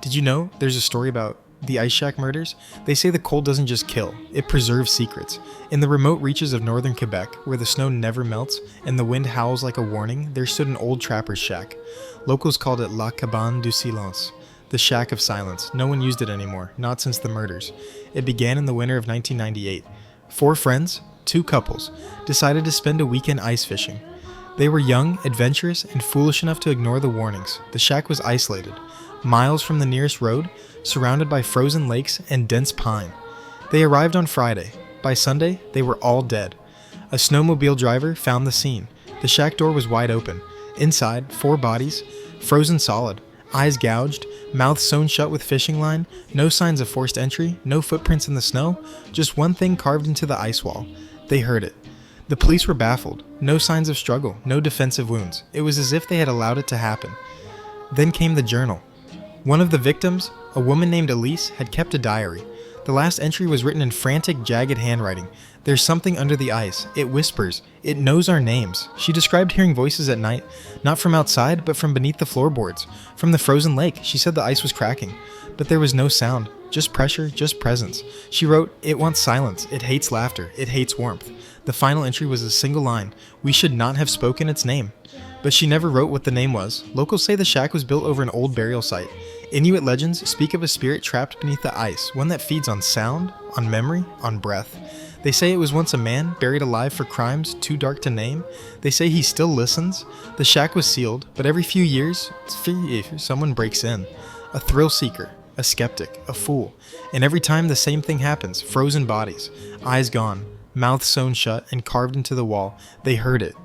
Did you know there's a story about the Ice Shack murders? They say the cold doesn't just kill, it preserves secrets. In the remote reaches of northern Quebec, where the snow never melts and the wind howls like a warning, there stood an old trapper's shack. Locals called it La Cabane du Silence, the Shack of Silence. No one used it anymore, not since the murders. It began in the winter of 1998. 4 friends, 2 couples, decided to spend a weekend ice fishing. They were young, adventurous, and foolish enough to ignore the warnings. The shack was isolated, miles from the nearest road, surrounded by frozen lakes and dense pine. They arrived on Friday. By Sunday, they were all dead. A snowmobile driver found the scene. The shack door was wide open. Inside, 4 bodies, frozen solid, eyes gouged, mouths sewn shut with fishing line, no signs of forced entry, no footprints in the snow, just one thing carved into the ice wall. They heard it. The police were baffled. No signs of struggle, no defensive wounds. It was as if they had allowed it to happen. Then came the journal. One of the victims, a woman named Elise, had kept a diary. The last entry was written in frantic, jagged handwriting. There's something under the ice. It whispers. It knows our names. She described hearing voices at night, not from outside, but from beneath the floorboards. From the frozen lake, she said the ice was cracking. But there was no sound. Just pressure, just presence. She wrote, "It wants silence. It hates laughter. It hates warmth." The final entry was a single line. "We should not have spoken its name." But she never wrote what the name was. Locals say the shack was built over an old burial site. Inuit legends speak of a spirit trapped beneath the ice, one that feeds on sound, on memory, on breath. They say it was once a man buried alive for crimes too dark to name. They say he still listens. The shack was sealed, but every few years, someone breaks in. A thrill seeker, a skeptic, a fool. And every time the same thing happens, frozen bodies, eyes gone, mouths sewn shut and carved into the wall. They heard it.